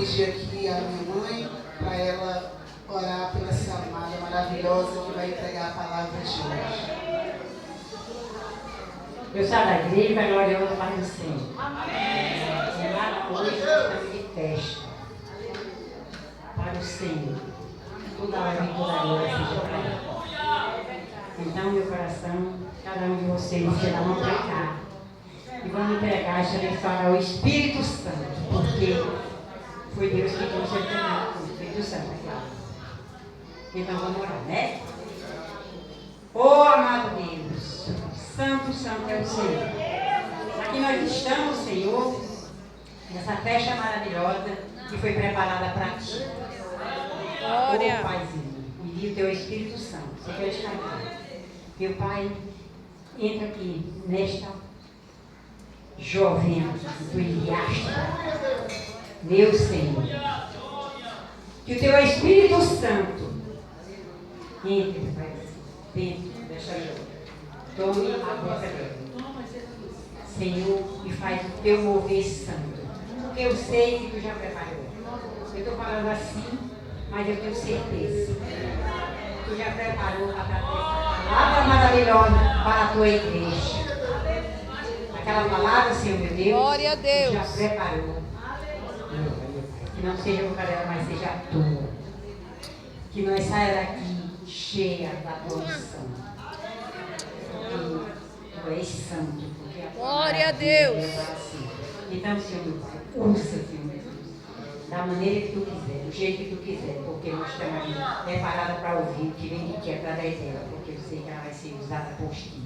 pedir aqui a minha mãe para ela orar pela essa amada maravilhosa que vai entregar a palavra de hoje. Eu saio da igreja para gloriosa Pai do Senhor. E lá hoje estamos de festa para o Senhor. Toda hora e toda glória seja para Ele. Então, meu coração, cada um de vocês tira a mão para cá. E vamos entregar esta abençoada ao Espírito Santo, porque foi Deus que trouxe o Espírito Santo aqui. Então vamos orar, né? Oh, amado Deus, santo, santo é o Senhor. Aqui nós estamos, Senhor, nessa festa maravilhosa que foi preparada para ti. Glória. Oh, Paizinho, e o teu Espírito Santo, você quer estar aqui. Meu Pai, entra aqui nesta jovem entusiasta, meu Senhor. Que o teu Espírito Santo entre, Pai, dentro desta jovem. Tome a vossa dela, Senhor, e faz o teu mover santo. Porque eu sei que tu já preparou. Eu estou falando assim, mas eu tenho certeza. Tu já preparou a palavra maravilhosa para a tua igreja. Aquela palavra, Senhor meu Deus, Glória a Deus. tu já preparou. Que não seja por dela, mas seja a tua. Que nós saia daqui cheia da tua unção. Tu és santo. Porque a tua Glória a maravilha Deus. é assim. Então, Senhor meu Pai, usa, Senhor meu Deus, da maneira que tu quiser, do jeito que tu quiser, porque nós estamos ali preparados para ouvir o que vem de ti através dela, porque eu sei que ela vai ser usada por ti.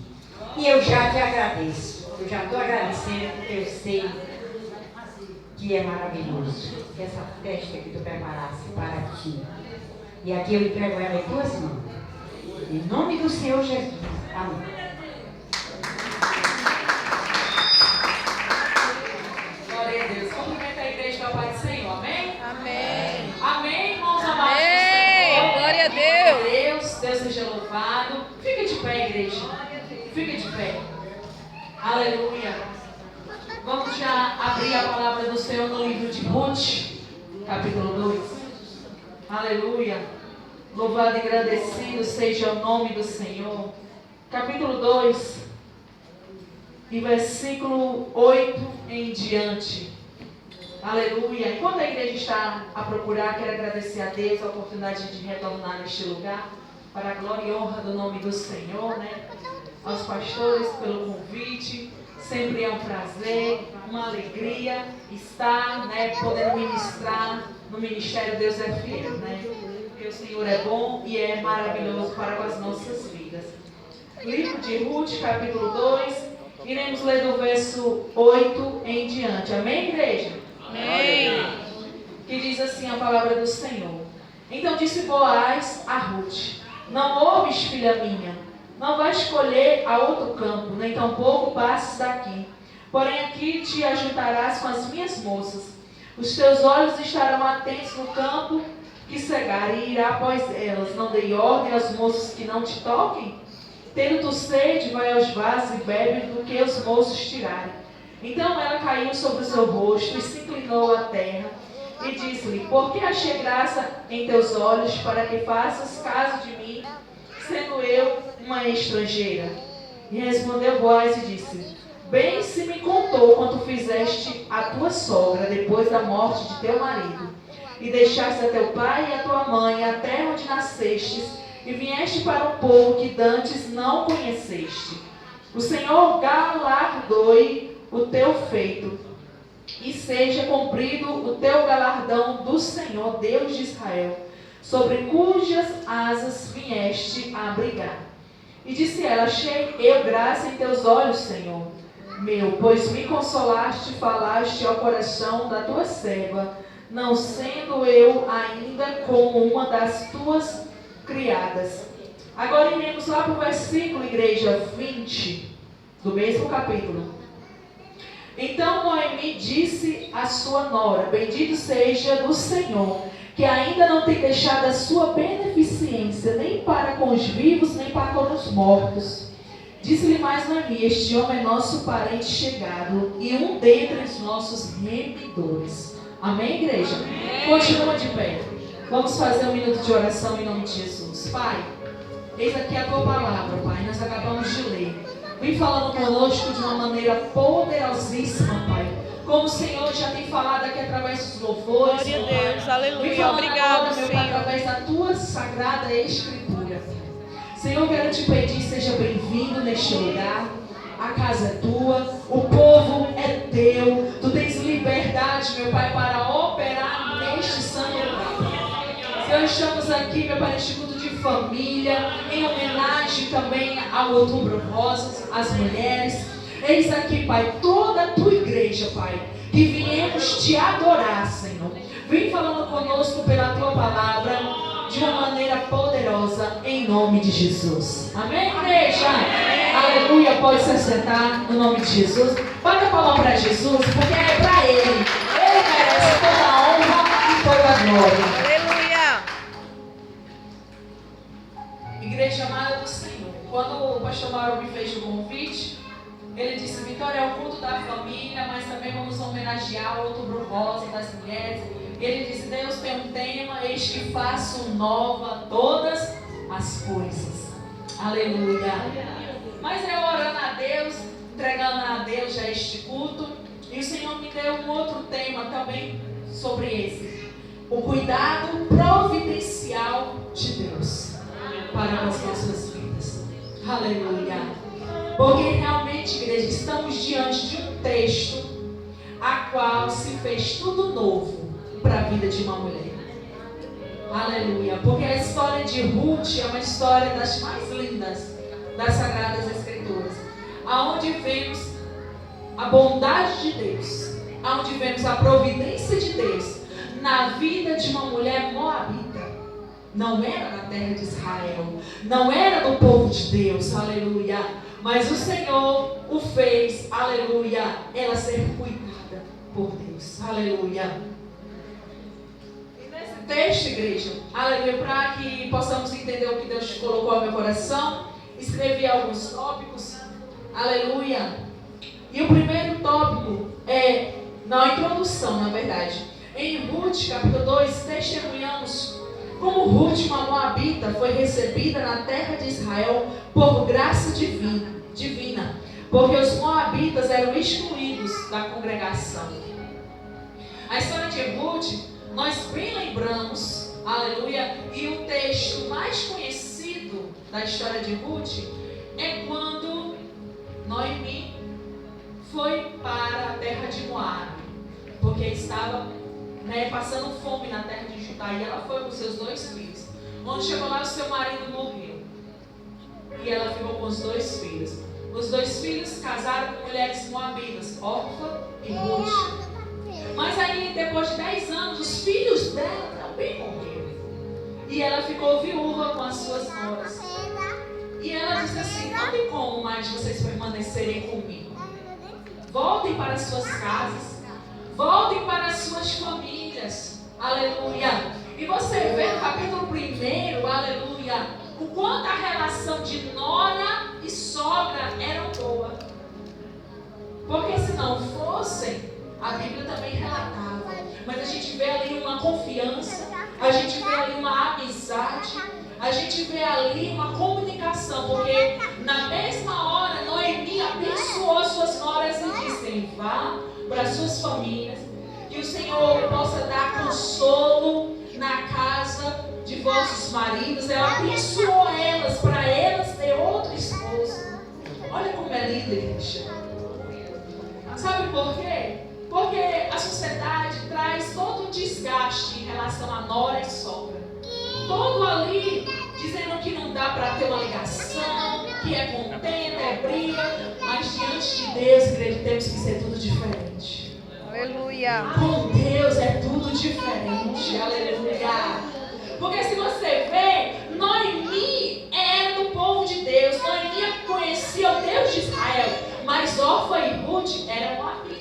E eu já te agradeço, eu já estou agradecendo porque eu sei que é maravilhoso, que essa festa que tu preparaste para ti. E aqui eu entrego ela em tuas mãos. Em nome do Senhor Jesus. Amém. Glória a Deus. Cumprimenta a igreja da Pai do Senhor. Amém? Amém. Amém, irmãos amados. Amém. Glória a Deus. Deus seja louvado. Fica de pé, igreja. Fica de pé. Aleluia. Vamos já abrir a palavra do Senhor no livro de Ruth, capítulo 2. Aleluia. Louvado e agradecido seja o nome do Senhor. Capítulo 2, e versículo 8 em diante. Aleluia. Enquanto a igreja está a procurar, quero agradecer a Deus a oportunidade de retornar neste lugar, para a glória e honra do nome do Senhor, né? Aos pastores pelo convite. Sempre é um prazer, uma alegria estar, né, podendo ministrar no Ministério Deus é Fiel, né? Porque o Senhor é bom e é maravilhoso para com as nossas vidas. Livro de Ruth, capítulo 2, iremos ler do verso 8 em diante. Amém, igreja? Amém. Que diz assim a palavra do Senhor. Então disse Boaz a Ruth: não ouves, filha minha, não vais colher a outro campo, nem tampouco passes daqui. Porém aqui te ajuntarás com as minhas moças. Os teus olhos estarão atentos no campo que cegar, e irá após elas. Não dei ordem aos moços que não te toquem? Tendo tu sede, vai aos vasos e bebe do que os moços tirarem. Então ela caiu sobre o seu rosto e se inclinou à terra. E disse-lhe: por que achei graça em teus olhos, para que faças caso de mim, sendo eu uma estrangeira? E respondeu Boaz e disse: bem se me contou quanto fizeste a tua sogra depois da morte de teu marido, e deixaste a teu pai e a tua mãe, a terra onde nascestes, e vieste para um povo que dantes não conheceste. O Senhor galardoe o teu feito, e seja cumprido o teu galardão do Senhor, Deus de Israel, sobre cujas asas vieste a abrigar. E disse ela: achei eu graça em teus olhos, Senhor meu, pois me consolaste, falaste ao coração da tua serva, não sendo eu ainda como uma das tuas criadas. Agora iremos lá para o versículo, igreja, 20, do mesmo capítulo. Então Noemi disse à sua nora: bendito seja do Senhor, que ainda não tem deixado a sua beneficência, nem para com os vivos, nem para com os mortos. Disse-lhe mais Noemi: este homem é nosso parente chegado, e um dentre os nossos remidores. Amém, igreja? Continua de pé. Vamos fazer um minuto de oração em nome de Jesus. Pai, eis aqui a tua palavra, Pai. Nós acabamos de ler. Vem falando conosco de uma maneira poderosíssima, Pai. Como o Senhor já tem falado aqui através dos louvores. Glória a Pai. Deus, aleluia. Vem falando Obrigado, agora, meu Pai, Senhor. através da tua sagrada escritura. Senhor, quero te pedir, seja bem-vindo neste lugar. A casa é tua, o povo é teu. Tu tens liberdade, meu Pai, para operar neste santo lugar. Senhor, estamos aqui, meu Pai, neste culto de família, em homenagem também ao Outubro Rosa, às mulheres. Eis aqui, Pai, toda a tua igreja, Pai, que viemos te adorar, Senhor. Vem falando conosco pela tua palavra de uma maneira poderosa, em nome de Jesus. Amém, igreja? Aleluia, pode se sentar no nome de Jesus. Bata a palma para Jesus, porque é para Ele. Ele merece toda a honra e toda a glória. Aleluia. Igreja amada do Senhor, quando o pastor Mauro me fez o convite, ele disse: Vitória, é o culto da família, mas também vamos homenagear o Outubro Rosa das mulheres. Ele disse: Deus tem um tema, eis que faço nova todas as coisas. Aleluia. Mas eu orando a Deus, entregando a Deus já este culto, e o Senhor me deu um outro tema também sobre esse: o cuidado providencial de Deus para as nossas vidas. Aleluia. Porque realmente, igreja, estamos diante de um texto a qual se fez tudo novo para a vida de uma mulher. Aleluia. Porque a história de Ruth é uma história das mais lindas das Sagradas Escrituras, aonde vemos a bondade de Deus, aonde vemos a providência de Deus na vida de uma mulher moabita. Não era da terra de Israel, não era do povo de Deus, aleluia. Mas o Senhor o fez, aleluia, ela ser cuidada por Deus, aleluia. Texto, igreja, aleluia, para que possamos entender o que Deus colocou ao meu coração, escrevi alguns tópicos, aleluia. E o primeiro tópico é, na introdução, na verdade, em Ruth, capítulo 2, testemunhamos como Ruth, uma moabita, foi recebida na terra de Israel por graça divina, porque os moabitas eram excluídos da congregação. A história de Ruth, nós bem lembramos, aleluia, e o texto mais conhecido da história de Ruth é quando Noemi foi para a terra de Moabe, porque estava passando fome na terra de Judá, e ela foi com seus 2 filhos. Quando chegou lá, o seu marido morreu, e ela ficou com os 2 filhos. Os 2 filhos casaram com mulheres moabitas, Orfa e Ruth. Mas aí, depois de 10 anos, os filhos dela também morreram. E ela ficou viúva com as suas noras. E ela disse assim: não tem como mais vocês permanecerem comigo. Voltem para as suas casas. Voltem para as suas famílias. Aleluia. E você vê no capítulo 1, aleluia, o quanto a relação de nora e sogra era boa. Porque se não fossem, a Bíblia também relatava. Mas a gente vê ali uma confiança, a gente vê ali uma amizade, a gente vê ali uma comunicação. Porque na mesma hora, Noemi abençoou suas noras e disse: vá para as suas famílias, que o Senhor possa dar consolo na casa de vossos maridos. Ela abençoou elas, para elas ter outro esposo. Olha como é linda, igreja. Sabe por quê? Porque a sociedade traz todo um desgaste em relação a nora e sogra. Todo ali dizendo que não dá para ter uma ligação, que é contenda, é briga. Mas diante de Deus, igreja, temos que ser tudo diferente. Aleluia. Com Deus é tudo diferente. Aleluia. Porque se você vê, Noemi era do povo de Deus. Noemi conhecia o Deus de Israel. Mas Orfa e Ruth eram moabitas.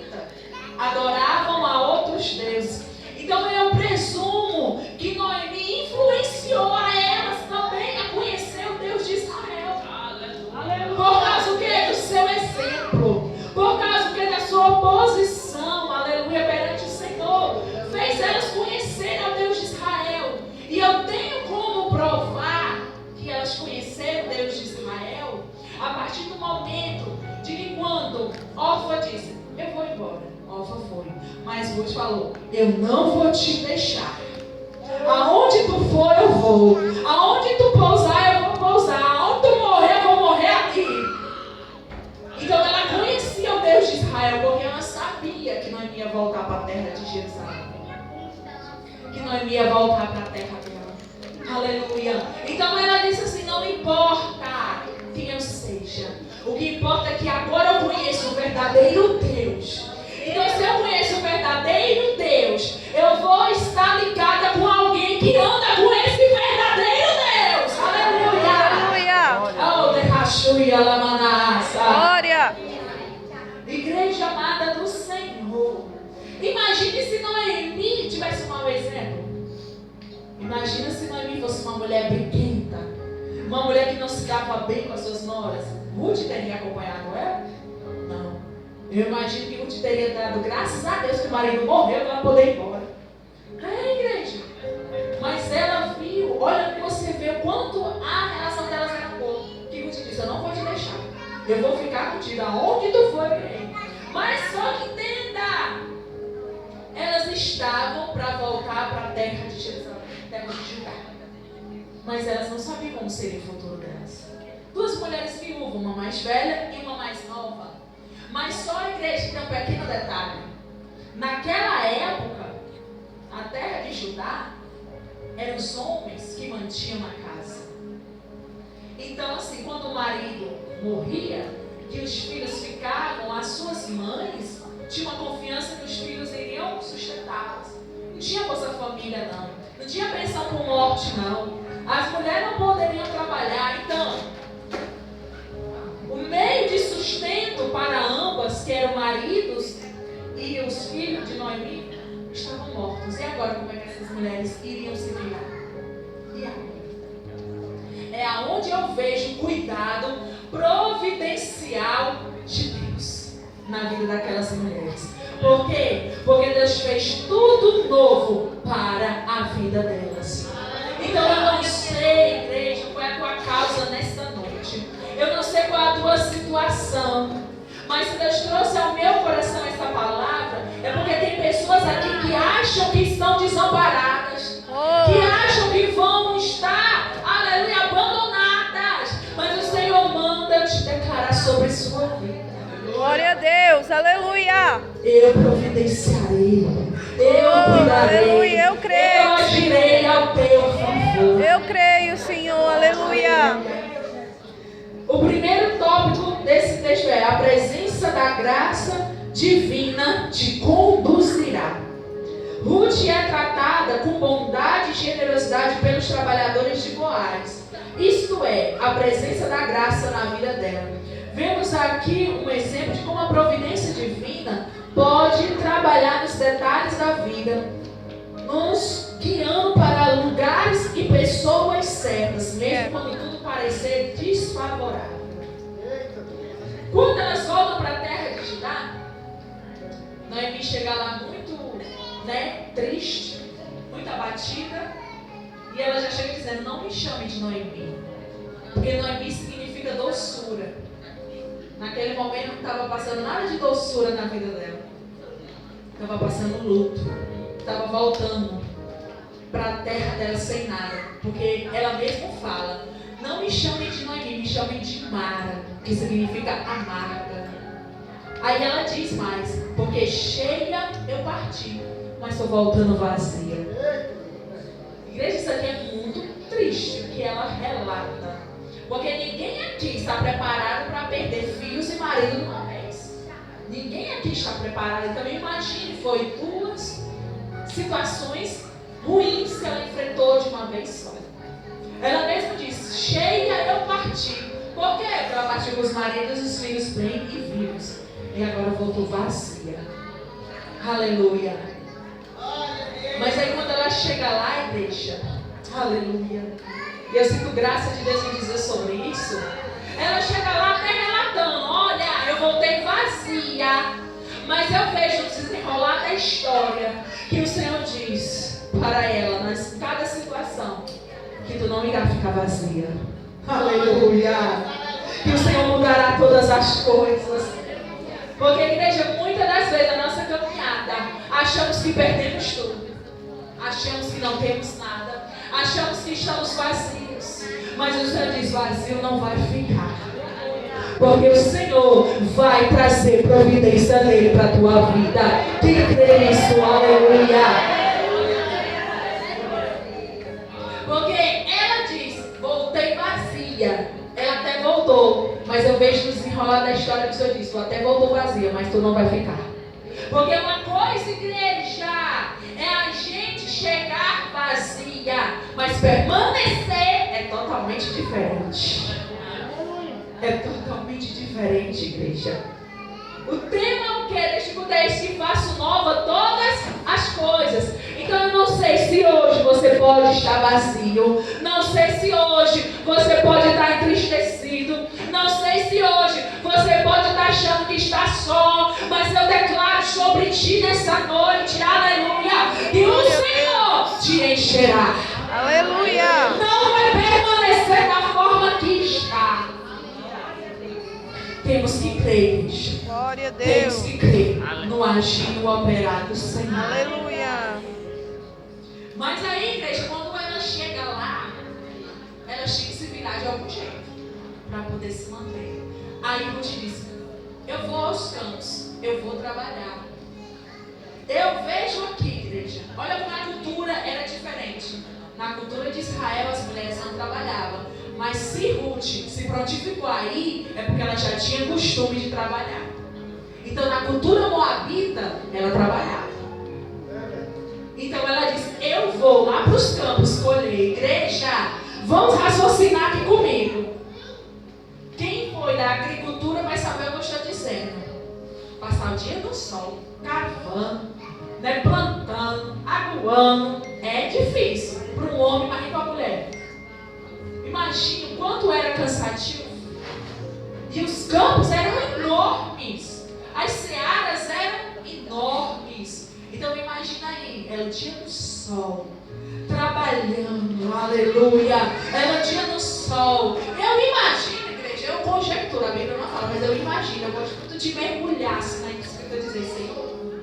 Adoravam a outros deuses. Então eu presumo que Noemi influenciou a elas também a conhecer o Deus de Israel. Aleluia. Por causa do que? Do seu exemplo. Por causa do que? Da sua oposição. Aleluia. Perante o Senhor. falou: eu não vou te deixar. Aonde tu for, eu vou. Aonde tu pousar, eu vou pousar. Aonde tu morrer, eu vou morrer aqui. Então ela conhecia o Deus de Israel, porque ela sabia que não ia voltar para a terra de Jerusalém. Que não ia voltar para a terra dela. Aleluia. Então ela disse assim: não importa quem eu seja. O que importa é que agora eu conheço o verdadeiro Deus. Então, se eu conheço o verdadeiro Deus, eu vou estar ligada com alguém que anda com esse verdadeiro Deus. Aleluia. Aleluia. Oh, derrachuia lamanassa. Glória. Igreja amada do Senhor. Imagine se Noemi tivesse um mau exemplo. Imagina se Noemi fosse uma mulher briguenta, uma mulher que não se dava bem com as suas noras. Ruth teria acompanhado ela? Não. Eu imagino que Ruth teria dado graças a Deus que o marido morreu para ela poder ir embora. É, igreja. Mas ela viu, olha que você vê o quanto a relação delas era boa. Que Ruth disse: eu não vou te deixar. Eu vou ficar contigo aonde tu for, eu irei. Mas só que entenda, elas estavam para voltar para a terra de Jerusalém, terra de Judá. Mas elas não sabiam como seria o futuro delas. Duas mulheres viúvas, uma mais velha e uma mais nova. Mas só a igreja tem um pequeno detalhe. Naquela época, a terra de Judá eram os homens que mantinham a casa. Então, assim, quando o marido morria, que os filhos ficavam, as suas mães tinham uma confiança que os filhos iriam sustentá-las. Não tinha Bolsa Família, não. Não tinha pensão por morte, não. As mulheres não poderiam trabalhar. Então, o meio de sustento para ambas, que eram maridos e os filhos de Noemi, estavam mortos. E agora, como é que essas mulheres iriam se virar? E agora? É aonde eu vejo o cuidado providencial de Deus na vida daquelas mulheres. Por quê? Porque Deus fez tudo novo para a vida delas. Então eu não sei, igreja, qual é a tua causa nesta noite. Eu não sei qual é a tua situação. Mas se Deus trouxe ao meu coração essa palavra, é porque tem pessoas aqui que acham que estão desamparadas. Que acham que vão estar, aleluia, abandonadas. Mas o Senhor manda te declarar sobre a sua vida. Glória a Deus. Aleluia. Eu providenciarei. Eu cuidarei. Aleluia. Eu creio. Eu agirei ao teu favor. Eu creio, Senhor. Aleluia. O primeiro tópico desse texto é: a presença da graça divina te conduzirá. Ruth é tratada com bondade e generosidade pelos trabalhadores de Boaz. Isto é, a presença da graça na vida dela. Vemos aqui um exemplo de como a providência divina pode trabalhar nos detalhes da vida, nos guiando para lugares e pessoas certas, mesmo quando tudo parecer desfavorável. Quando elas voltam para a terra de Judá, Noemi chega lá muito triste, muito abatida, e ela já chega dizendo: não me chame de Noemi, porque Noemi significa doçura. Naquele momento não estava passando nada de doçura na vida dela, estava passando luto, estava voltando para a terra dela sem nada, porque ela mesma fala: não me chamem de Noemi, me chamem de Mara, que significa amarga. Aí ela diz mais: porque cheia eu parti, mas estou voltando vazia. Igreja, isso aqui é muito triste, o que ela relata. Porque ninguém aqui está preparado para perder filhos e marido de uma vez. Ninguém aqui está preparado. Então imagine, foi duas situações ruins que ela enfrentou de uma vez só. Ela mesma disse: cheia eu parti. Por quê? Porque ela partiu com os maridos e os filhos bem e vivos. E agora voltou vazia. Aleluia. Mas aí quando ela chega lá, igreja, aleluia, e eu sinto graça de Deus me dizer sobre isso. Ela chega lá até relatando: olha, eu voltei vazia, mas eu vejo no desenrolar da história que o Senhor diz para ela, nas cada situação, que tu não irá ficar vazia. Aleluia. Que o Senhor mudará todas as coisas. Porque, igreja, muitas das vezes a nossa caminhada, achamos que perdemos tudo. Achamos que não temos nada. Achamos que estamos vazios. Mas o Senhor diz: vazio não vai ficar. Porque o Senhor vai trazer providência nele para a tua vida. Quem crê nisso? Aleluia. Porque ela diz: voltei vazia. Ela até voltou. Mas eu vejo no desenrolar da história que o Senhor diz: tu até voltou vazia, mas tu não vai ficar. Porque uma coisa, igreja, é a gente chegar vazia, mas permanecer é totalmente diferente. É totalmente diferente, igreja. O tema é o que? Deixa eu dizer que faço nova todas as coisas. Então eu não sei se hoje você pode estar vazio. Não sei se hoje você pode estar entristecido. Não sei se hoje você pode estar achando que está só. Mas eu declaro sobre ti nessa noite, aleluia, que o Senhor te encherá. Aleluia. Não vai permanecer da forma que está. Temos que crer, igreja. Glória a Temos Deus. que crer no agir, no operar do Senhor. Aleluia. Mas aí, igreja, quando ela chega lá, ela tinha que se virar de algum jeito para poder se manter. Aí Ruth disse: eu vou aos campos, eu vou trabalhar. Eu vejo aqui, igreja, olha como a cultura era diferente. Na cultura de Israel, as mulheres não trabalhavam. Mas se Ruth se prontificou aí, é porque ela já tinha costume de trabalhar. Então, na cultura moabita, ela trabalhava. Então, ela disse: eu vou lá para os campos colher. Igreja, vamos raciocinar aqui comigo. Quem foi da agricultura vai saber o que eu estou dizendo. Passar o dia no sol, cavando, né, plantando, aguando, é difícil para um homem, mas nem para a mulher. Imagina o quanto era cansativo. E os campos eram enormes. As searas eram enormes. Então imagina aí, é o dia do sol, trabalhando, aleluia. É o dia do sol. Eu imagino, igreja, eu conjecturo, a Bíblia não fala, mas eu imagino, eu gosto muito de mergulhar assim na escrita e dizer: Senhor,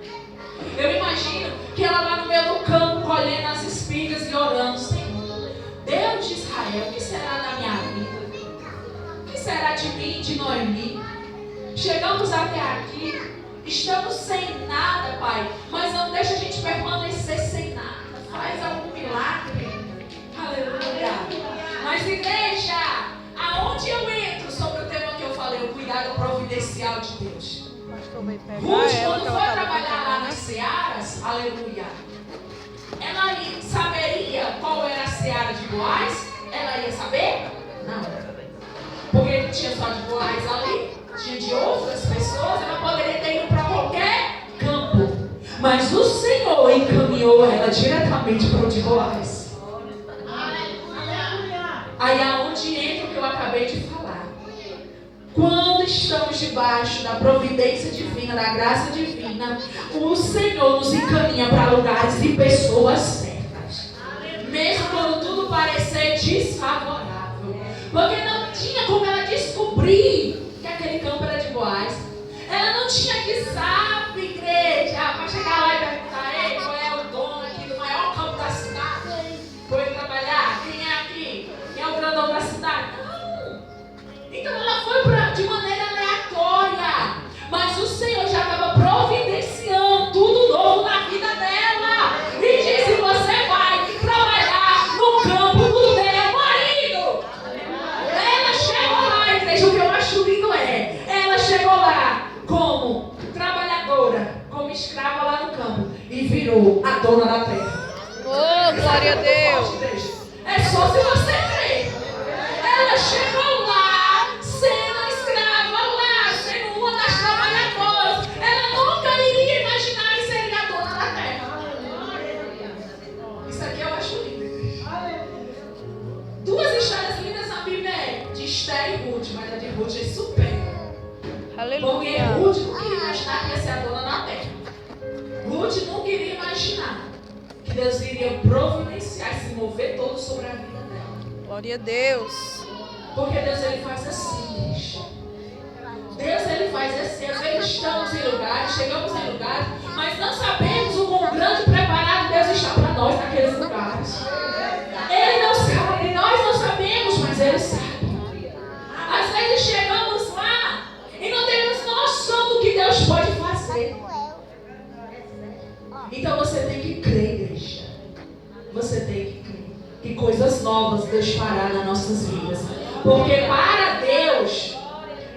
eu imagino que ela lá no meio do campo, colhendo as espigas e orando: Senhor, Deus de Israel, o que será da minha vida? O que será de mim, de Noemi? Chegamos até aqui, estamos sem nada, Pai, mas não deixa a gente permanecer sem nada. Faz algum milagre. Aleluia. Mas, igreja, aonde eu entro sobre o tema que eu falei, o cuidado providencial de Deus? Ruth, quando foi trabalhar lá nas searas, aleluia, ela saberia qual era a seara de Boaz? Ela ia saber? Não. Porque não tinha só de Boaz ali, tinha de outras pessoas, ela poderia ter ido para qualquer campo. Mas o Senhor encaminhou ela diretamente para o de Boaz. Aí aonde entra o que eu acabei de falar. Quando estamos debaixo da providência divina, da graça divina, o Senhor nos encaminha para lugares e pessoas certas. Mesmo quando tudo parecer desfavorável. Porque não tinha como ela descobrir que aquele campo era de Boaz. Ela não tinha que saber, igreja, para chegar lá e perguntar: ei, qual é o dono aqui do maior campo da cidade? Foi trabalhar? Quem é aqui? Quem é o grandão da cidade? Não. Então ela foi de maneira aleatória. Mas o Senhor já estava providenciando tudo novo na vida dela. E disse: você vai trabalhar no campo do meu marido. Ela chegou lá, igreja. O que eu acho lindo é: ela chegou lá como trabalhadora, como escrava lá no campo, e virou a dona da terra. Oh, glória a Deus. É só se você crer. Ela chegou lá sendo escrava, lá sendo uma das trabalhadoras. Ela nunca iria imaginar que seria a dona da terra. Isso aqui eu acho lindo. Duas histórias lindas na Bíblia é de Esther e Ruth, mas a de Ruth é supera. Porque Aleluia. Ruth não queria imaginar que ia ser a dona da terra. Ruth não queria imaginar que Deus iria providenciar e se mover todo sobre a vida dela. Glória a Deus. Porque Deus, ele faz assim, bicho. Deus, ele faz assim. Às vezes estamos em lugares, chegamos em lugares, mas não sabemos o O grande preparado Deus está para nós naqueles lugares. Ele não sabe, nós não sabemos, mas Ele sabe. Às vezes chegamos lá e não temos noção do que Deus pode fazer. Então você tem que crer, igreja. Você tem que crer que coisas novas Deus fará nas nossas vidas. Porque para Deus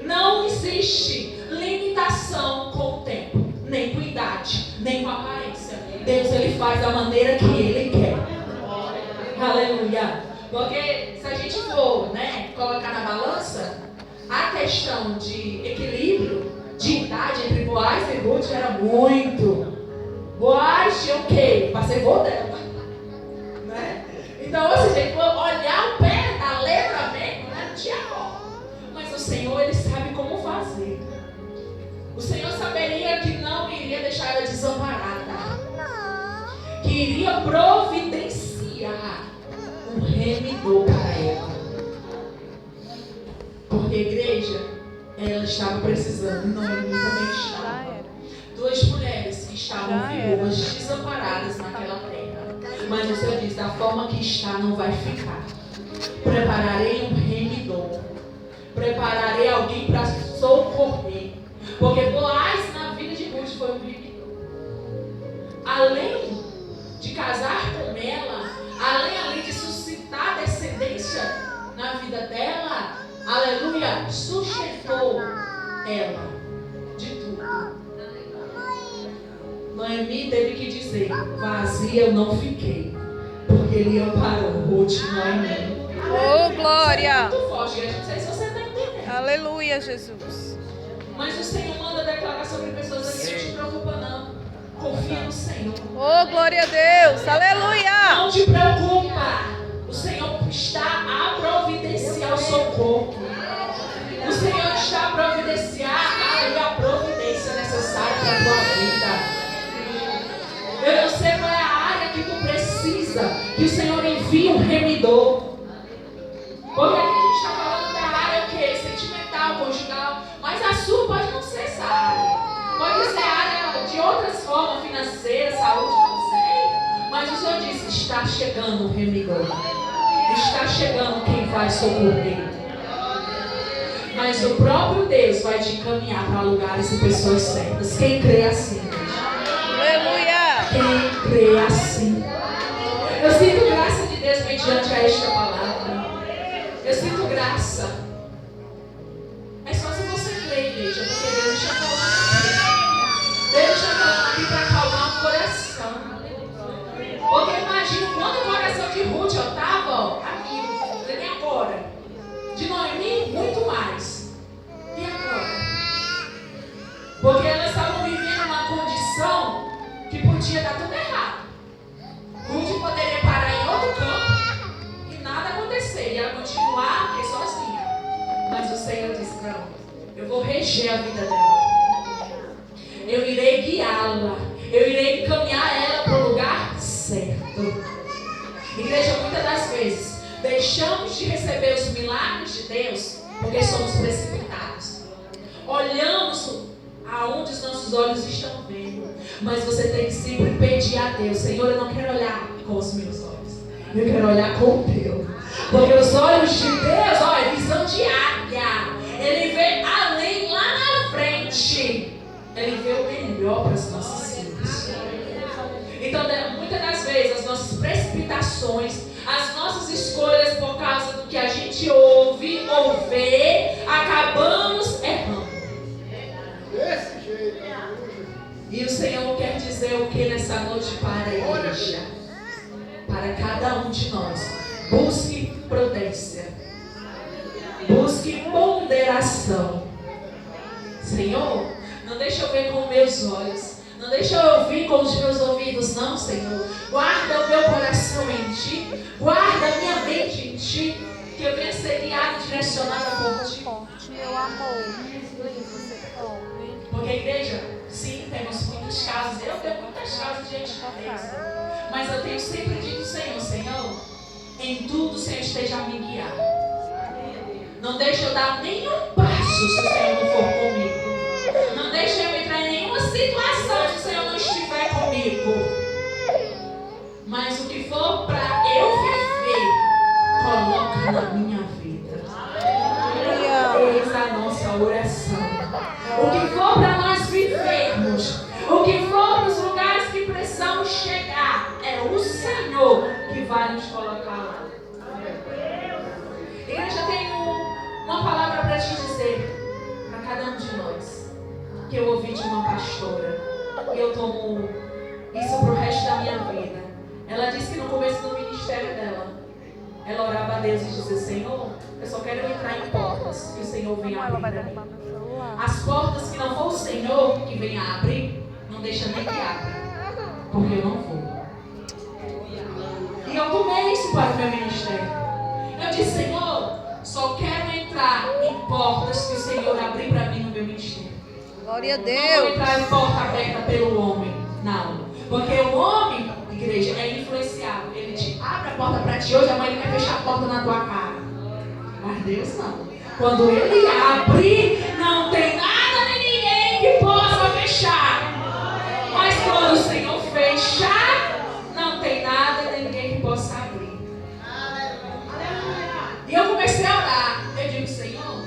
não existe limitação com o tempo, nem com idade, nem com aparência. Deus, Ele faz da maneira que Ele quer. Aleluia. Porque se a gente for, colocar na balança, a questão de equilíbrio, de idade entre Boaz e Ruth era muito. Boaz tinha o quê? Para ser vô dela. Então, se a gente for olhar o pé da letra mesmo, não tinha como. Mas o Senhor, Ele sabe como fazer. O Senhor saberia que não iria deixar ela desamparada. Que iria providenciar um remidor para ela. Porque a igreja, ela estava precisando, e Noemi também estava. Duas mulheres que estavam viúvas, desamparadas naquela terra. Mas o Senhor diz, da forma que está, não vai ficar. Prepararei um remidor. Prepararei alguém para socorrer. Porque Boaz, na vida de Ruth, foi um remidor. Além de casar com ela, além de suscitar descendência na vida dela, aleluia, sustentou ela de tudo. Noemi teve que dizer, vazia eu não fiquei, porque Ele amparou Ruth e Noemi. Oh, glória! Muito forte, eu não sei se você está entendendo. Aleluia, Jesus. Mas o Senhor manda declarar sobre pessoas assim, não te preocupa não. Confia no Senhor. Oh, glória a Deus. Aleluia. Não te preocupa. O Senhor está a providenciar o socorro. O Senhor está a providenciar a providência necessária para a tua vida. Eu não sei qual é a área que tu precisa que o Senhor envie um remidor. Porque aqui a gente está falando da área o quê? Sentimental, conjugal. Mas a sua pode não ser essa área. Pode ser área de outras formas, financeira, saúde, não sei. Mas o Senhor disse, está chegando o remidor. Está chegando quem vai socorrer. Mas o próprio Deus vai te encaminhar para lugares e pessoas certas. Quem crê assim? Aleluia. Quem crê assim? Eu sinto graça de Deus mediante a esta palavra. Eu sinto graça. É só se você crê, igreja, porque Deus está falando. Deus está falando aqui para acalmar o coração. Porque imagina quando o coração de Ruth estava aqui, nem agora. De Noemi, muito mais. E agora? Porque elas estavam vivendo uma condição que podia dar tudo errado. Ruth poderia parar em outro campo e nada acontecer. E ela continuar aqui sozinha. Mas o Senhor disse, não, eu vou reger a vida dela. Eu irei guiá-la. Eu irei encaminhar ela para o lugar certo. Igreja, muitas das vezes, deixamos de receber os milagres de Deus porque somos precipitados. Olhamos aonde os nossos olhos estão vendo. Mas você tem que sempre pedir a Deus, Senhor, eu não quero olhar com os meus olhos. Eu quero olhar com o teu. Porque os olhos de Deus, é visão de águia. Ele vê além, lá na frente. Ele vê o melhor para as nossas vidas. Então, muitas das vezes, as nossas precipitações, as nossas escolhas por causa do que a gente ouve ou vê, acabamos errando. Desse jeito. E o Senhor quer dizer o que nessa noite para a igreja? Para cada um de nós. Busque prudência. Busque ponderação. Senhor, não deixa eu ver com meus olhos. Não deixa eu ouvir com os meus ouvidos, não, Senhor. Guarda o meu coração em Ti. Guarda a minha mente em Ti. Que eu venha ser guiado e direcionado por Ti. Meu amor. Porque, igreja, sim, temos muitas casas. Eu tenho muitas casas diante de Deus. Mas eu tenho sempre dito, Senhor, em tudo o Senhor esteja a me guiar. Não deixe eu dar nenhum passo se o Senhor não for comigo. Não deixe eu entrar em nenhuma situação se o Senhor não estiver comigo. ouvi de uma pastora, e eu tomo isso pro resto da minha vida. Ela disse que no começo do ministério dela, ela orava a Deus e dizia: Senhor, eu só quero entrar em portas que o Senhor venha abrir pra mim. As portas que não for o Senhor que venha abrir, não deixa nem que abra, porque eu não vou. E eu tomei isso para o meu ministério. Eu disse: Senhor, só quero entrar em portas que o Senhor abrir para mim no meu ministério. Glória a Não vou Deus. entrar em porta aberta pelo homem, não. Porque o homem, igreja, é influenciável. Ele te abre a porta para ti hoje, amanhã ele vai fechar a porta na tua cara. Mas Deus não. Quando ele abre, não tem nada nem ninguém que possa fechar. Mas quando o Senhor fechar, não tem nada nem ninguém que possa abrir. E eu comecei a orar. Eu digo: Senhor,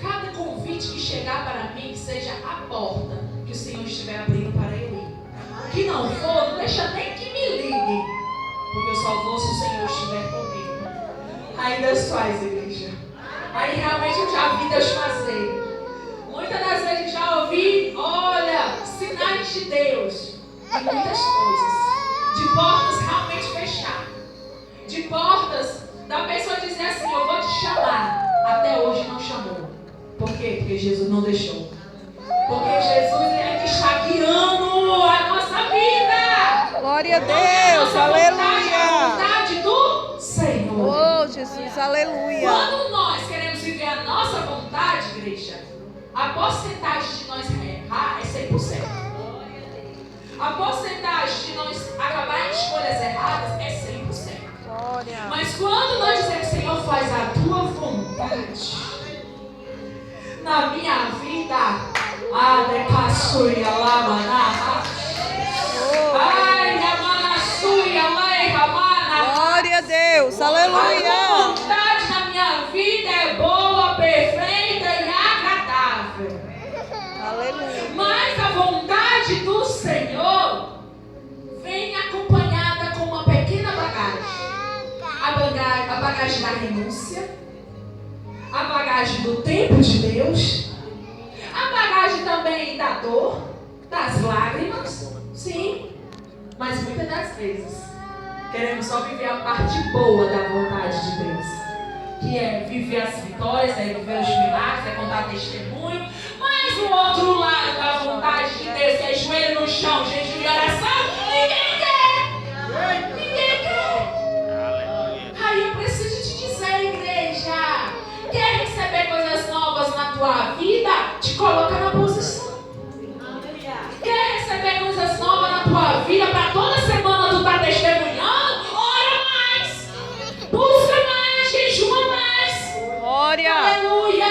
cada convite que chegar para mim, que seja a porta que o Senhor estiver abrindo para eu ir. Que não for, não deixa nem que me ligue, porque eu só vou se o Senhor estiver comigo. Aí Deus faz, igreja. Aí realmente eu já vi Deus fazer. Muitas das vezes eu já ouvi, olha, sinais de Deus em muitas coisas. De portas realmente fechar. De portas da pessoa dizer assim: eu vou te chamar. Até hoje não chamou. Por quê? Porque Jesus não deixou. Porque Jesus é que está guiando a nossa vida. Glória a Não é a Deus. nossa vontade, é a Aleluia. vontade do Senhor. Oh, Jesus. Aleluia. Quando nós queremos viver a nossa vontade, igreja, a porcentagem de nós errar é 100%. A porcentagem de nós acabar em escolhas erradas é 100%. Glória. Mas quando nós dizemos: Senhor, faz a tua vontade na minha vida, adecaçuia lamana, ai, amanaçuia, mãe, ramana. Glória a Deus. A tua Aleluia. vontade na minha vida é boa, perfeita e agradável. Aleluia. Mas a vontade do Senhor vem acompanhada com uma pequena bagagem. A bagagem da renúncia, a bagagem do tempo de Deus, a bagagem também da dor, das lágrimas, sim. Mas muitas das vezes queremos só viver a parte boa da vontade de Deus, que é viver as vitórias, é viver os milagres, é contar testemunho. Mas o outro lado da vontade de Deus, que é joelho no chão, jejum e oração, ninguém quer. Ninguém quer. Aí eu preciso te dizer, igreja, quer receber coisas novas na tua vida? Te coloca na posição. Quer receber coisas novas na tua vida? Para toda semana tu tá testemunhando? Ora mais. Busca mais, jejuma mais. Glória. Aleluia!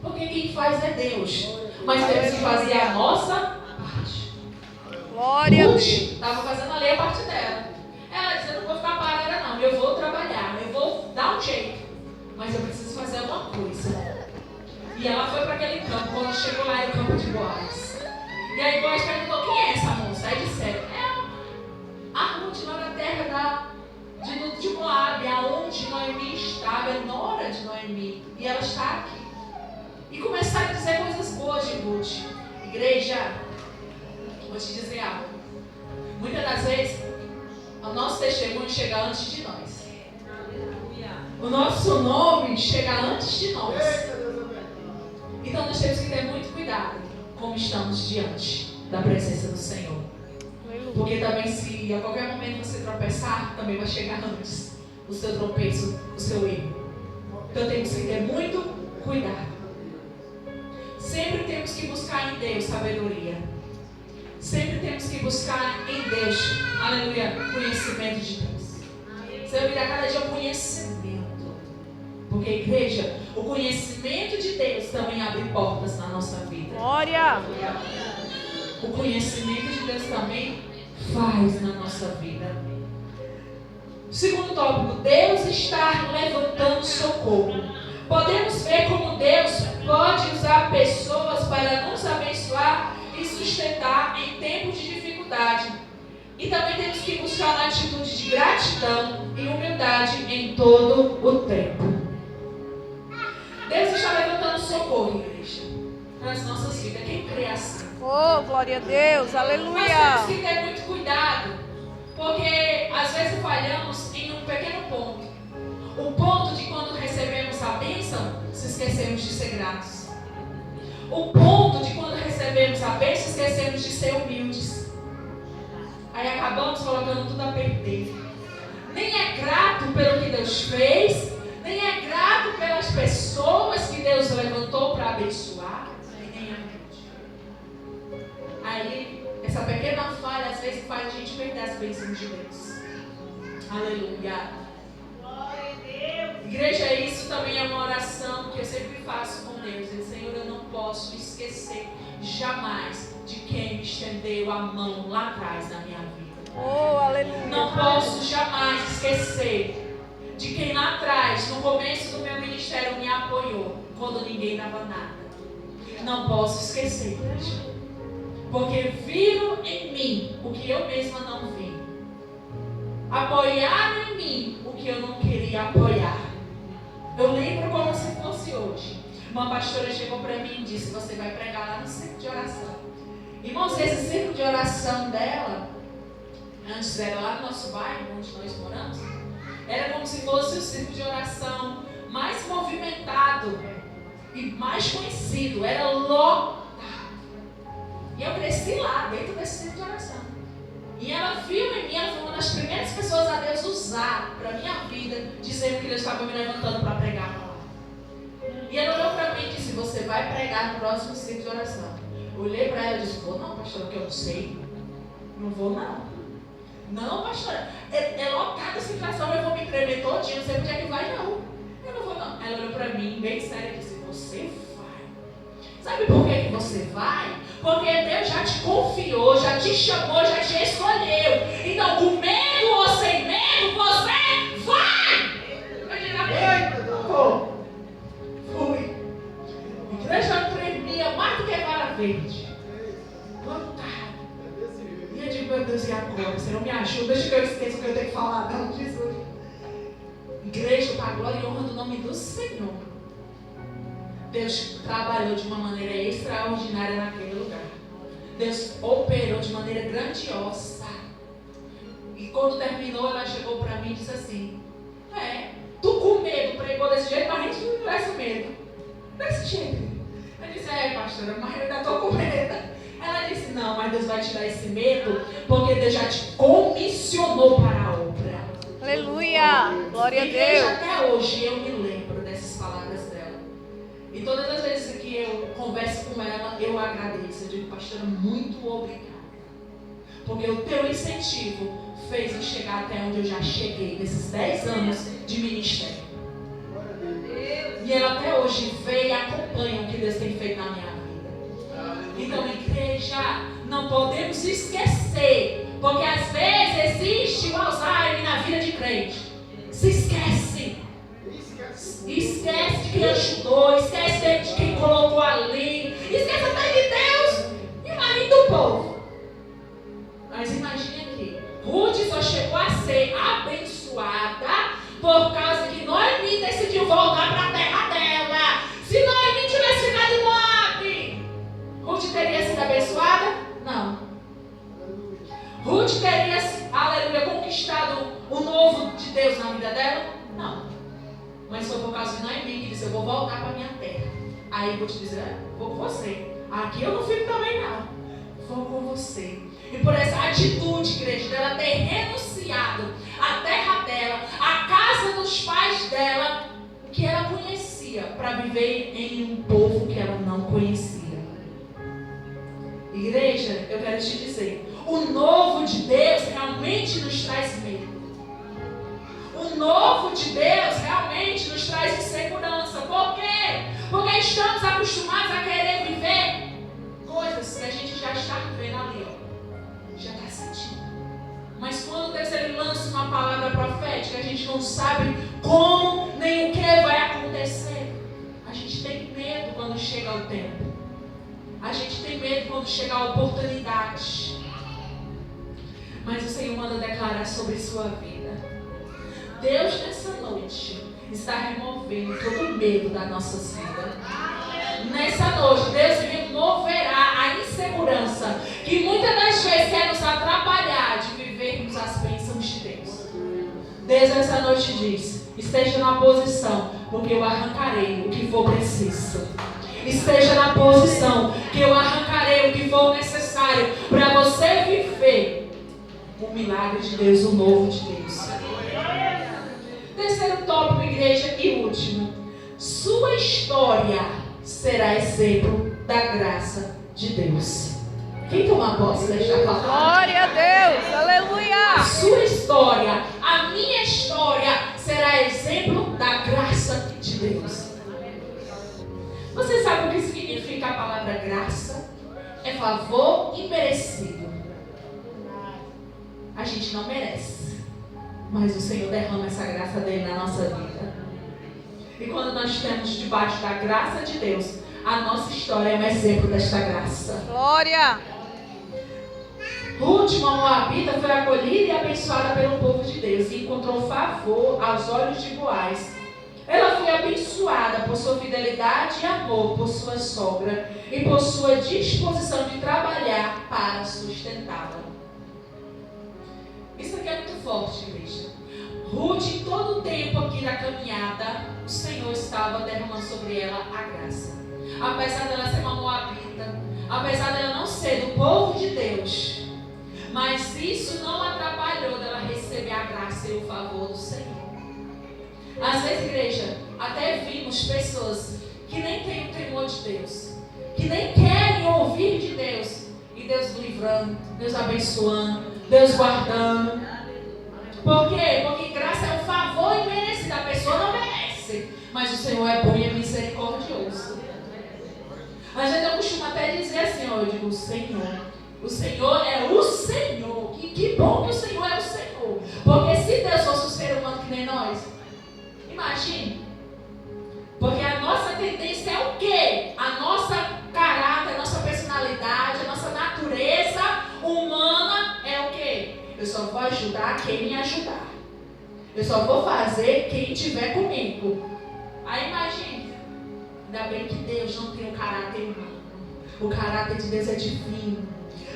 Porque quem faz é Deus. Mas temos que fazer a nossa parte. Glória a Ruth Deus. estava fazendo ali a parte dela. Ela disse: eu não vou ficar parada não, eu vou trabalhar, eu vou dar um jeito. Mas eu preciso fazer alguma coisa. E ela foi para aquele campo. Quando chegou lá, era o campo de Boaz. E aí Boaz perguntou: quem é essa moça? Aí disseram: a Ruth, lá na terra de Moabe, aonde Noemi estava, é nora de Noemi. E ela está aqui. E começaram a dizer coisas boas de Ruth. Igreja, vou te dizer algo. Muitas das vezes, o nosso testemunho chega antes de nós. O nosso nome chega antes de nós. Então nós temos que ter muito cuidado como estamos diante da presença do Senhor. Porque também, se a qualquer momento você tropeçar, também vai chegar antes o seu tropeço, o seu erro. Então temos que ter muito cuidado. Sempre temos que buscar em Deus sabedoria. Sempre temos que buscar em Deus, aleluia, conhecimento de Deus. Você vai virar cada dia conhecimento. Porque, igreja, o conhecimento de Deus também abre portas na nossa vida. Glória. O conhecimento de Deus também faz na nossa vida. Segundo tópico: Deus está levantando socorro. Podemos ver como Deus pode usar pessoas para nos abençoar e sustentar em tempos de dificuldade. E também temos que buscar uma atitude de gratidão e humildade em todo o tempo. Deus está levantando socorro, igreja. nas nossas vidas. Quem crê assim? Oh, glória a Deus. Mas Aleluia. temos que ter muito cuidado, porque às vezes falhamos em um pequeno ponto. O ponto de quando recebemos a bênção, se esquecemos de ser gratos. O ponto de quando recebemos a bênção, esquecemos de ser humildes. Aí acabamos colocando tudo a perder. Nem é grato pelo que Deus fez, nem é grato pelas pessoas que Deus levantou para abençoar, e nem é humilde. Aí, essa pequena falha às vezes faz a gente perder as bênçãos de Deus. Aleluia. Igreja, isso também é uma oração que eu sempre faço com Deus. Senhor, eu não posso esquecer jamais de quem me estendeu a mão lá atrás na minha vida. Oh, aleluia. Não posso jamais esquecer de quem lá atrás, no começo do meu ministério, me apoiou quando ninguém dava nada. Não posso esquecer, igreja. Porque viram em mim o que eu mesma não vi. Apoiaram em mim o que eu não queria apoiar. Eu lembro como se fosse hoje. Uma pastora chegou para mim e disse: você vai pregar lá no centro de oração. Irmãos, esse centro de oração dela, antes era lá no nosso bairro, onde nós moramos, era como se fosse o centro de oração mais movimentado e mais conhecido. Era lotado. E eu cresci lá, dentro desse centro de oração. E ela viu em mim, ela foi uma das primeiras pessoas a Deus usar para a minha vida, dizendo que Deus estava me levantando para pregar lá. E ela olhou para mim e disse: você vai pregar no próximo ciclo de oração. Eu olhei para ela e disse: vou não, pastora, porque eu não sei. Não vou não. Não, pastora, é lotado essa situação, eu vou me tremer todinho, não sei onde é que vai não. Eu não vou não. Ela olhou para mim, bem séria, e disse: você vai. Sabe por que você vai? Porque Deus já te confiou, já te chamou, já te escolheu. Então, com medo ou sem medo, você vai! Eu digo: amém. Fui. Igreja tremia mais do que vara verde. Lotado. E eu digo: meu Deus, e agora? Senhor, me ajuda, deixa que eu esqueça o que eu tenho que falar. Não, Jesus. Igreja, para a glória e honra do nome do Senhor. Deus trabalhou de uma maneira extraordinária naquele lugar. Deus operou de maneira grandiosa. E quando terminou, ela chegou para mim e disse assim: tu com medo pregou desse jeito, mas a gente não tivesse medo. Desse jeito. Eu disse: pastora, mas eu ainda estou com medo. Ela disse: não, mas Deus vai tirar esse medo, porque Deus já te comissionou para a obra. Aleluia. Glória a Igreja, Deus. até hoje eu me lembro dessas palavras dela. E todas as vezes que eu converso com ela, eu agradeço. Eu digo: pastora, muito obrigada. Porque o teu incentivo fez eu chegar até onde eu já cheguei, nesses 10 anos de ministério. E ela até hoje vê e acompanha o que Deus tem feito na minha vida. Então, igreja, não podemos esquecer. Porque às vezes existe o Alzheimer na vida de crente. Se esquece. Esquece de quem ajudou, esquece de quem colocou ali, esquece até de Deus e mais do povo. Mas imagine aqui, Ruth só chegou a ser abençoada por causa que Noemi decidiu voltar para a terra dela. Se Noemi tivesse ficado em Moabe, Ruth teria sido abençoada? Não. Ruth teria, aleluia, conquistado o novo de Deus na vida dela? Não. Mas foi por causa de Noemi que disse: eu vou voltar para minha terra. Aí eu vou te dizer: vou com você. Aqui eu não fico também não. Vou com você. E por essa atitude, igreja, dela ter renunciado à terra dela, à casa dos pais dela, que ela conhecia, para viver em um povo que ela não conhecia. Igreja, eu quero te dizer: o novo de Deus realmente nos traz medo. O novo de Deus realmente nos traz insegurança. Por quê? Porque estamos acostumados a querer viver coisas que a gente já está vivendo ali, ó. Já está sentindo. Mas quando Deus ele lança uma palavra profética, a gente não sabe como nem o que vai acontecer. A gente tem medo quando chega o tempo. A gente tem medo quando chega a oportunidade. Mas o Senhor manda declarar sobre sua vida. Deus nessa noite está removendo todo o medo das nossas vidas. Nessa noite, Deus vem cobrança que muitas das vezes quer nos atrapalhar de vivermos as bênçãos de Deus. Deus essa noite diz: esteja na posição, porque eu arrancarei o que for preciso. Esteja na posição, que eu arrancarei o que for necessário para você viver o milagre de Deus, o novo de Deus. Terceiro tópico, igreja, e último: sua história será exemplo da graça de Deus. Quem toma posse desta palavra? Glória a Deus. Aleluia. A sua história, a minha história será exemplo da graça de Deus. Você sabe o que significa a palavra graça? É favor imerecido. A gente não merece, mas o Senhor derrama essa graça dele na nossa vida. E quando nós estamos debaixo da graça de Deus, a nossa história é um exemplo desta graça. Glória. Ruth, uma moabita, foi acolhida e abençoada pelo povo de Deus e encontrou favor aos olhos de Boaz. Ela foi abençoada por sua fidelidade e amor por sua sogra e por sua disposição de trabalhar para sustentá-la. Isso aqui é muito forte, igreja. Ruth, em todo o tempo aqui da caminhada, o Senhor estava derramando sobre ela a graça. Apesar dela ser uma moabita, apesar dela não ser do povo de Deus, mas isso não atrapalhou dela receber a graça e o favor do Senhor. Às vezes, igreja, até vimos pessoas que nem têm o temor de Deus, que nem querem ouvir de Deus, e Deus livrando, Deus abençoando, Deus guardando. Por quê? Porque graça é um favor imerecido. A pessoa não merece, mas o Senhor é bom e é misericordioso. Às vezes eu costumo até dizer assim, eu digo, o Senhor é o Senhor. Que bom que o Senhor é o Senhor. Porque se Deus fosse um ser humano que nem nós, imagine. Porque a nossa tendência é o quê? A nossa caráter, a nossa personalidade, a nossa natureza humana é o quê? Eu só vou ajudar quem me ajudar. Eu só vou fazer quem estiver comigo. Aí imagine. Ainda bem que Deus não tem o caráter humano. O caráter de Deus é divino.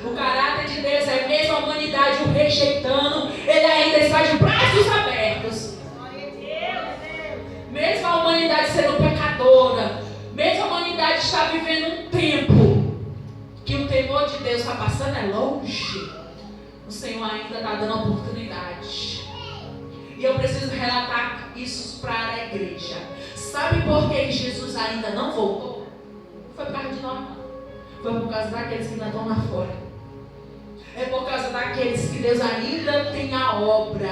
O caráter de Deus é mesmo a humanidade o rejeitando, Ele ainda está de braços abertos. Mesmo a humanidade sendo pecadora, mesmo a humanidade está vivendo um tempo que o temor de Deus está passando é longe, o Senhor ainda está dando oportunidade. E eu preciso relatar isso para a igreja. Sabe por que Jesus ainda não voltou? Não foi por causa de nós, não. Foi por causa daqueles que ainda estão lá fora. É por causa daqueles que Deus ainda tem a obra.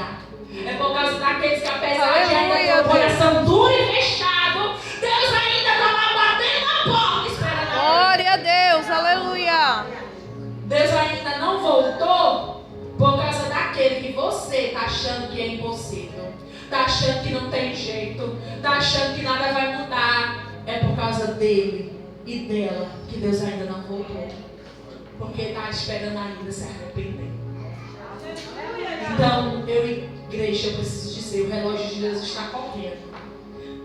É por causa daqueles que, apesar de ainda ter o coração duro e fechado, Deus ainda está lá batendo a porta esperando a Glória a Deus. Aleluia. Deus ainda não voltou por causa daquele que você está achando que é impossível, está achando que não tem jeito, está achando que nada vai mudar. É por causa dele e dela que Deus ainda não voltou, porque está esperando ainda se arrepender. Então, igreja, eu preciso dizer, o relógio de Deus está correndo.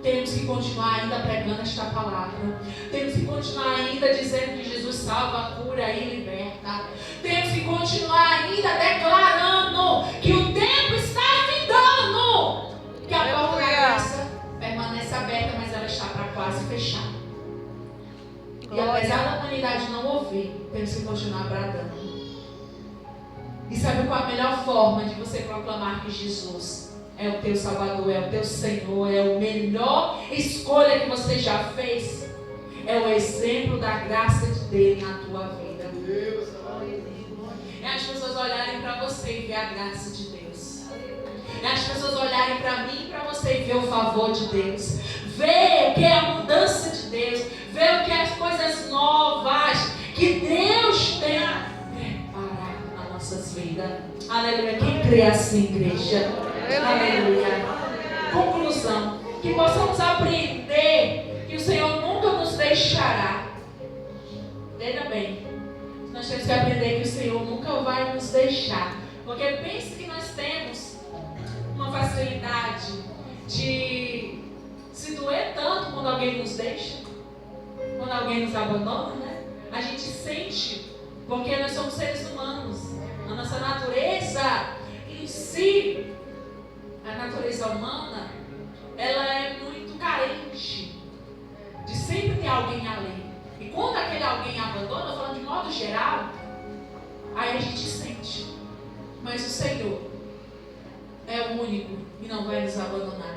Temos que continuar ainda pregando esta palavra. Temos que continuar ainda dizendo que Jesus salva, cura e liberta. Temos que continuar ainda declarando que o tempo está findando, que a porta da graça permanece aberta, mas ela está para quase fechar. E apesar da humanidade não ouvir, temos que continuar bradando. E sabe qual a melhor forma de você proclamar que Jesus é o teu Salvador, é o teu Senhor, é a melhor escolha que você já fez? É o exemplo da graça de Deus na tua vida. É as pessoas olharem para você e ver a graça de Deus. É as pessoas olharem para mim e para você e ver o favor de Deus. Ver o que é a mudança de Deus. Ver o que é as coisas novas que Deus tem preparado nas nossas vidas. Aleluia. Quem crê assim, igreja? Aleluia. Conclusão: que possamos aprender que o Senhor nunca nos deixará. Veja bem, nós temos que aprender que o Senhor nunca vai nos deixar. Porque pense que nós temos uma facilidade de se doer tanto quando alguém nos deixa, quando alguém nos abandona, né? A gente sente Porque nós somos seres humanos. A nossa natureza em si, a natureza humana, ela é muito carente de sempre ter alguém além. E quando aquele alguém abandona, eu falando de modo geral, aí a gente sente. Mas o Senhor é o único e não vai nos abandonar.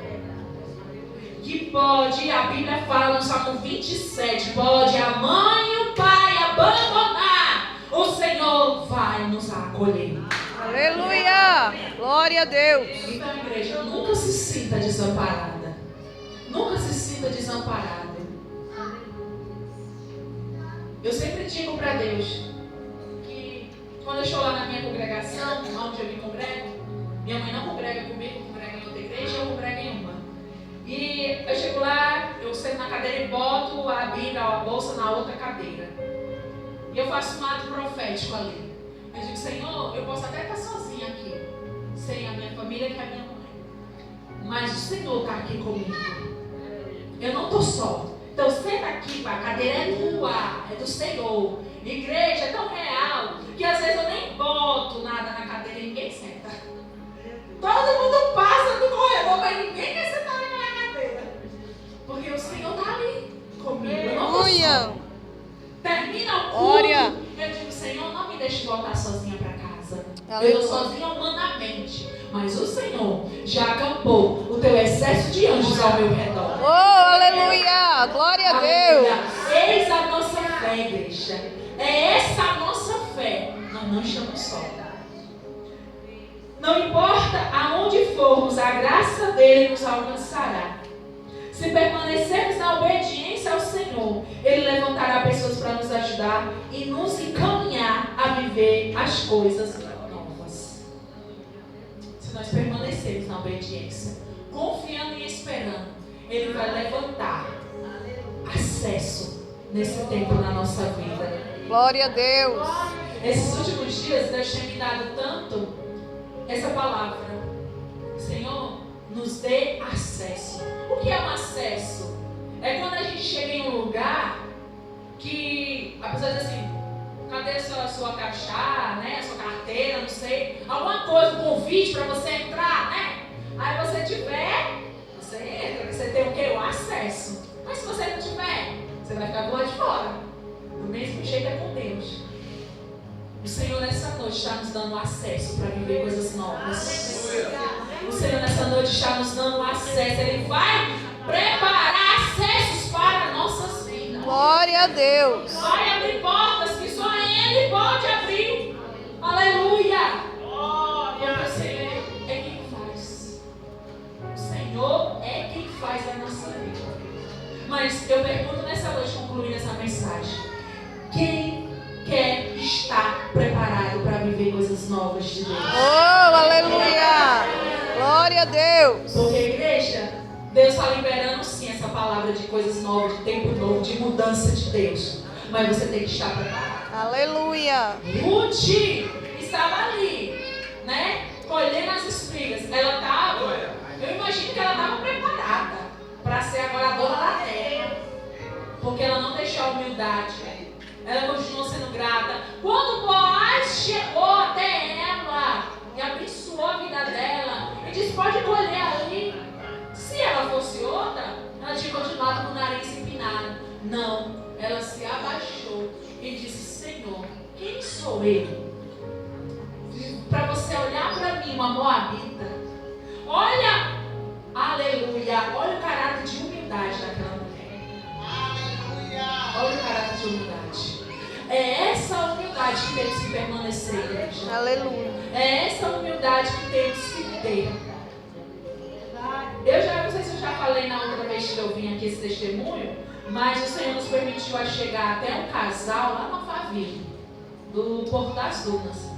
Que pode, a Bíblia fala no Salmo 27, pode a mãe e o pai abandonar, o Senhor vai nos acolher. Aleluia. Glória a Deus. Então, igreja, nunca se sinta desamparada. Nunca se sinta desamparada. Eu sempre digo para Deus que quando eu estou lá na minha congregação, onde eu me congrego, minha mãe não congrega comigo, congrega em outra igreja, eu congrego em uma. E eu chego lá, eu sento na cadeira e boto a Bíblia ou a bolsa na outra cadeira. E eu faço um ato profético ali. Eu digo, Senhor, eu posso até estar sozinha aqui, sem a minha família, que é a minha mãe. Mas o Senhor está aqui comigo. Eu não estou só. Então senta aqui, pai, a cadeira é tua, é do Senhor. Igreja é tão real que às vezes eu nem boto nada na cadeira e ninguém senta. Todo mundo passa no corredor, mas ninguém quer sentar naquela cadeira. Porque o Senhor está ali comigo. Eu não estou só. Termina o culto, Glória. eu digo, Senhor, não me deixe voltar sozinha para casa. Aleluia. Eu estou sozinha humanamente, mas o Senhor já acampou o teu exército de anjos ao meu redor. Oh, aleluia. Glória a Deus. Eis a nossa fé, igreja. É essa a nossa fé. Nós não estamos só. Não importa aonde formos, a graça dele nos alcançará. Se permanecermos na obediência ao Senhor, Ele levantará pessoas para nos ajudar e nos encaminhar a viver as coisas novas. Se nós permanecermos na obediência, confiando e esperando, Ele vai levantar acesso nesse tempo na nossa vida. Glória a Deus. Esses últimos dias, Deus tem me dado tanto essa palavra. Senhor, nos dê acesso. O que é um acesso? É quando a gente chega em um lugar que a pessoa diz assim, cadê a sua crachá, né? A sua carteira, não sei, alguma coisa, um convite para você entrar, né? Aí você tiver, você entra, você tem o quê? O acesso. Mas se você não tiver, você vai ficar do lado de fora. Do mesmo jeito é com Deus. O Senhor nessa noite está nos dando acesso para viver coisas novas. O Senhor nessa noite está nos dando acesso. Ele vai preparar acessos para nossas vidas. Glória a Deus. Vai abrir portas que só Ele pode abrir. Aleluia. Porque o Senhor é quem faz. O Senhor é quem faz a nossa vida. Mas eu pergunto nessa noite, concluindo essa mensagem. Quem quer estar preparado para viver coisas novas de Deus? Oh, aleluia. Glória a Deus. Porque, igreja, Deus está liberando sim essa palavra de coisas novas, de tempo novo, de mudança de Deus. Mas você tem que estar preparado. Aleluia. Ruth estava ali, né? Colhendo as espigas. Ela estava, eu imagino que ela estava preparada para ser agora a dona da terra. Porque ela não deixou a humildade. Ela continuou sendo grata. Quando Boaz chegou até ela e abençoou a vida dela e disse, pode colher ali. Se ela fosse outra, ela tinha continuado com o nariz empinado. Não, ela se abaixou e disse, Senhor, quem sou eu? Para você olhar para mim, uma moabita. Olha, aleluia, olha o caráter de humildade daquela mulher. Olha o caráter de humildade. É essa humildade que temos que permanecer, igreja. Aleluia. É essa humildade que temos que ter. Eu já não sei se eu já falei na outra vez que eu vim aqui esse testemunho, mas o Senhor nos permitiu a chegar até um casal lá no Alphaville, do Porto das Dunas.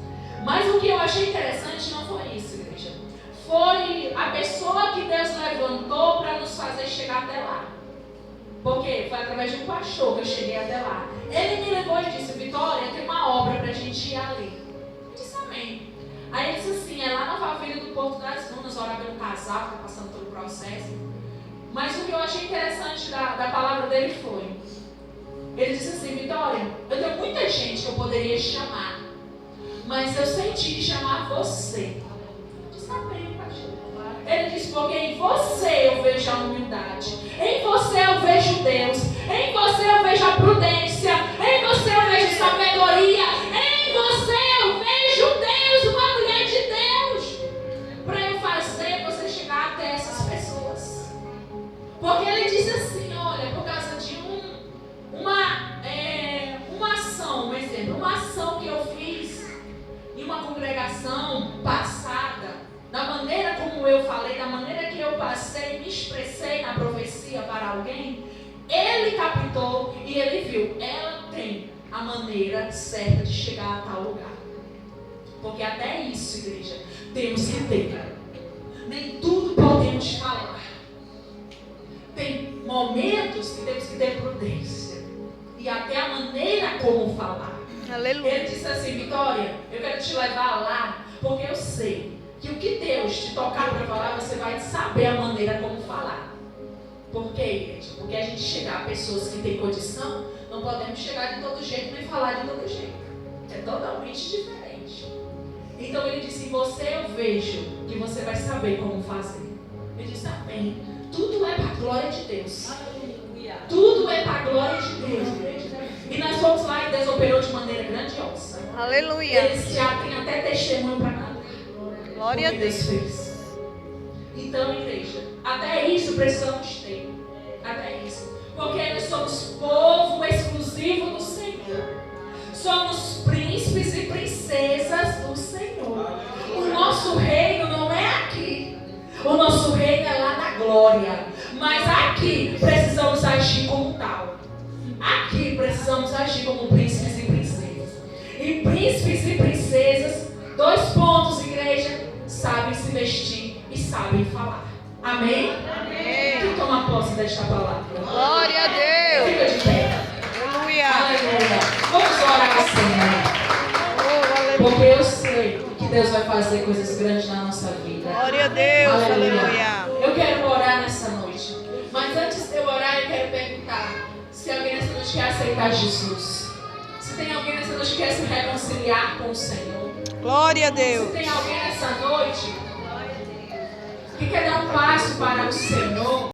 Mas o que eu achei interessante não foi isso, igreja. Foi a pessoa que Deus levantou para nos fazer chegar até lá. Porque foi através de um pastor que eu cheguei até lá. Ele me levou e disse, Vitória, tem uma obra para a gente ir ali. Eu disse, amém. Aí ele disse assim, é lá na Alphaville do Porto das Dunas, orar pelo casal, que está passando pelo processo. Mas o que eu achei interessante da palavra dele foi, Ele disse assim: Vitória, eu tenho muita gente que eu poderia chamar, mas eu senti chamar você. Eu disse: amém, pastor. Ele disse: porque em você eu vejo a humildade, em você eu vejo Deus, em você eu vejo a prudência, em você eu vejo sabedoria, em você eu vejo Deus, uma mulher de Deus, para eu fazer você chegar até essas pessoas. Porque ele disse assim: olha, por causa de uma ação, um exemplo, uma ação que eu fiz em uma congregação passada, da maneira como eu falei, da maneira que eu passei, me expressei na profecia para alguém, ele captou e ele viu, ela tem a maneira certa de chegar a tal lugar. Porque até isso, igreja, temos que ter. Nem tudo podemos falar. Tem momentos que temos que ter prudência. E até a maneira como falar. Aleluia. Ele disse assim: Vitória, eu quero te levar lá, porque eu sei que o que Deus te tocar para falar, você vai saber a maneira como falar. Por quê, gente? Porque a gente chegar a pessoas que têm condição, não podemos chegar de todo jeito nem falar de todo jeito. É totalmente diferente. Então ele disse: em você eu vejo que você vai saber como fazer. Eu disse: amém. Tudo é para a glória de Deus. Tudo é para a glória de Deus, igreja. E nós fomos lá e Deus operou de maneira grandiosa. Aleluia. Eles já têm até testemunho para contar. Glória a Deus. Fez. Então, igreja, até isso precisamos ter. Até isso. Porque nós somos povo exclusivo do Senhor. Somos príncipes e princesas do Senhor. O nosso reino não é aqui. O nosso reino é lá na glória. Mas aqui precisamos agir como tal. Aqui precisamos agir como príncipes e princesas. E príncipes e princesas, 2 pontos, igreja, sabem se vestir e sabem falar. Amém? Amém. Quem toma posse desta palavra? Glória a Deus. Fica de pé. Aleluia. Aleluia. Vamos orar ao Senhor. Oh, aleluia. Porque eu sei que Deus vai fazer coisas grandes na nossa vida. Glória a Deus. Aleluia. Aleluia. Eu quero orar nessa noite. Mas antes de eu orar, eu quero perguntar se alguém nessa noite quer aceitar Jesus. Se tem alguém nessa noite que quer se reconciliar com o Senhor. Glória a Se Deus. tem alguém nessa noite que quer dar um passo para o Senhor.